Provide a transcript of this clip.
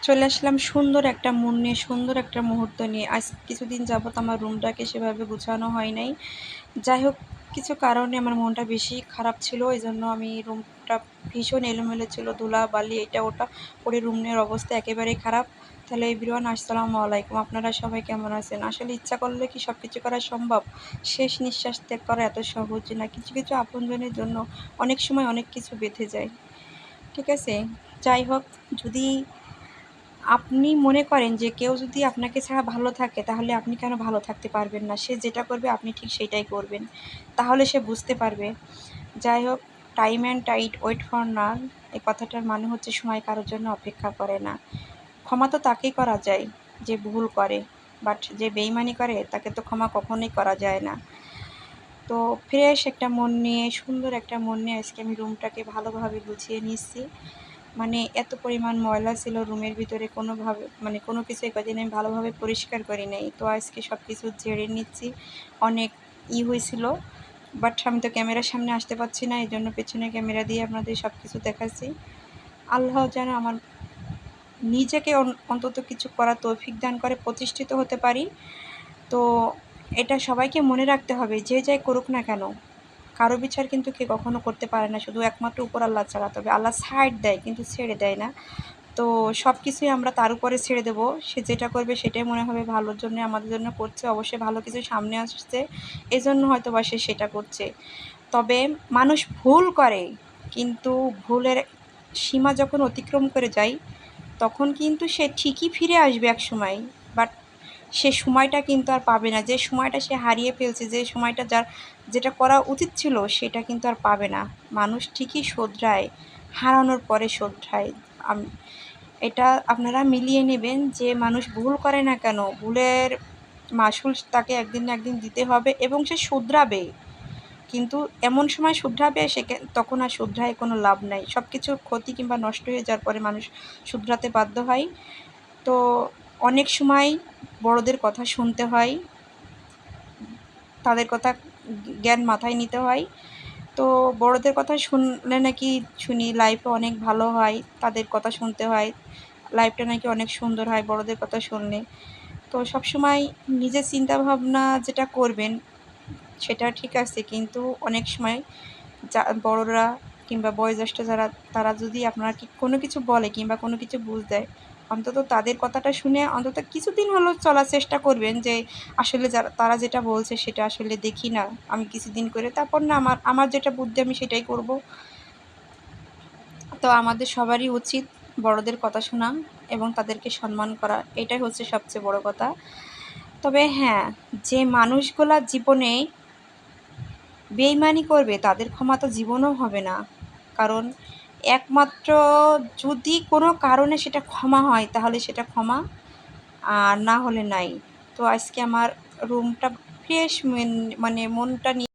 চলে আসলাম সুন্দর একটা মন নিয়ে, সুন্দর একটা মুহূর্ত নিয়ে। আজ কিছুদিন যাবত আমার রুমটাকে সেভাবে গুছানো হয় নাই। যাই হোক, কিছু কারণে আমার মনটা বেশি খারাপ ছিল। এজন্য আমি রুমটা ভীষণ এলোমেলো ছিল, ধুলাবালি এটা ওটা পড়ে রুমের অবস্থা একেবারেই খারাপ। তাহলে এভরিওয়ান, আসসালামু আলাইকুম। আপনারা সবাই কেমন আছেন? আসলে ইচ্ছা করলে কি সব কিছু করা সম্ভব? শেষ নিঃশ্বাস ত্যাগ করা এত সহজ না। কিছু কিছু আপনজনের জন্য অনেক সময় অনেক কিছু বেঁধে যায়। ঠিক আছে? যাই হোক, যদি আপনি মনে করেন যে কেউ যদি আপনাকে ছাড়া ভালো থাকে, তাহলে আপনি কেন ভালো থাকতে পারবেন না? সে যেটা করবে আপনি ঠিক সেটাই করবেন। তাহলে সে বুঝতে পারবে। যাই হোক, time and tide wait for none, এই কথাটার মানে হচ্ছে সময় কারোর জন্য অপেক্ষা করে না। ক্ষমা তো তাকেই করা যায় যে ভুল করে, বাট যে বেইমানি করে তাকে তো ক্ষমা কখনোই করা যায় না। তো ফ্রেশ একটা মন নিয়ে, সুন্দর একটা মন নিয়ে আজকে আমি রুমটাকে ভালোভাবে গুছিয়ে নিচ্ছি। মানে এত পরিমাণ ময়লা ছিল রুমের ভিতরে, কোনোভাবে মানে কোনো কিছু কদিন আমি ভালোভাবে পরিষ্কার করি নাই। তো আজকে সব কিছু ঝেড়ে নিচ্ছি। অনেক হয়েছিল, বাট আমি তো ক্যামেরার সামনে আসতে পারছি না, এই জন্য পেছনে ক্যামেরা দিয়ে আপনাদের সব কিছু দেখাচ্ছি। আল্লাহ যেন আমার নিজেকে অন্তত কিছু করার তৌফিক দান করে, প্রতিষ্ঠিত হতে পারি। তো এটা সবাইকে মনে রাখতে হবে, যে যাই করুক না কেন, কারো বিচার কিন্তু কে কখনো করতে পারে না, শুধু একমাত্র উপর আল্লাহ ছাড়া। তবে আল্লাহ সাইড দেয় কিন্তু ছেড়ে দেয় না। তো সব কিছুই আমরা তার উপরে ছেড়ে দেবো। সে যেটা করবে সেটাই মনে হবে ভালোর জন্য, আমাদের জন্য করছে। অবশ্যই ভালো কিছু সামনে আসছে, এজন্য হয়তো বা সে সেটা করছে। তবে মানুষ ভুল করে, কিন্তু ভুলের সীমা যখন অতিক্রম করে যায়, তখন কিন্তু সে ঠিকই ফিরে আসবে এক সময়। বাট সে সময়টা কিন্তু আর পাবে না। যে সময়টা সে হারিয়ে ফেলছে, যে সময়টা যেটা করা উচিত ছিল সেটা কিন্তু আর পাবে না। মানুষ ঠিকই শোধরায়, হারানোর পরে শোধরায়। এটা আপনারা মিলিয়ে নেবেন, যে মানুষ ভুল করে না কেন, ভুলের মাসুল তাকে একদিন না একদিন দিতে হবে এবং সে শুধরাবে। কিন্তু এমন সময় শুধরাবে সে, তখন আর শুধরায় কোনো লাভ নাই। সব কিছুর ক্ষতি কিংবা নষ্ট হয়ে যাওয়ার পরে মানুষ শুধরাতে বাধ্য হয়। তো অনেক সময় বড়দের কথা শুনতে হয়, তাদের কথা জ্ঞান মাথায় নিতে হয়। তো বড়দের কথা শুনলে নাকি শুনি লাইফে অনেক ভালো হয়, তাদের কথা শুনতে হয়, লাইফটা নাকি অনেক সুন্দর হয় বড়দের কথা শুনলে। তো সবসময় নিজের চিন্তাভাবনা যেটা করবেন সেটা ঠিক আছে, কিন্তু অনেক সময় বড়রা কিংবা বয়োজ্যেষ্ঠ যারা, তারা যদি আপনারা কোনো কিছু বলে কিংবা কোনো কিছু বুঝ দেয়, অন্তত তাদের কথাটা শুনে অন্তত কিছুদিন হলেও চলার চেষ্টা করবেন, যে আসলে তারা যেটা বলছে সেটা আসলে দেখি না আমি কিছুদিন করে, তারপর না আমার যেটা বুদ্ধি আমি সেটাই করব। তো আমাদের সবারই উচিত বড়দের কথা শোনা এবং তাদেরকে সম্মান করা, এটাই হচ্ছে সবচেয়ে বড় কথা। তবে হ্যাঁ, যে মানুষগুলা জীবনে বেইমানি করবে তাদের ক্ষমা তো জীবনেও হবে না। কারণ একমাত্র যদি কোনো কারণে সেটা ক্ষমা হয়, তাহলে সেটা ক্ষমা, আর না হলে নাই। তো আজকে আমার রুমটা ফ্রেশ, মানে মনটা নিয়ে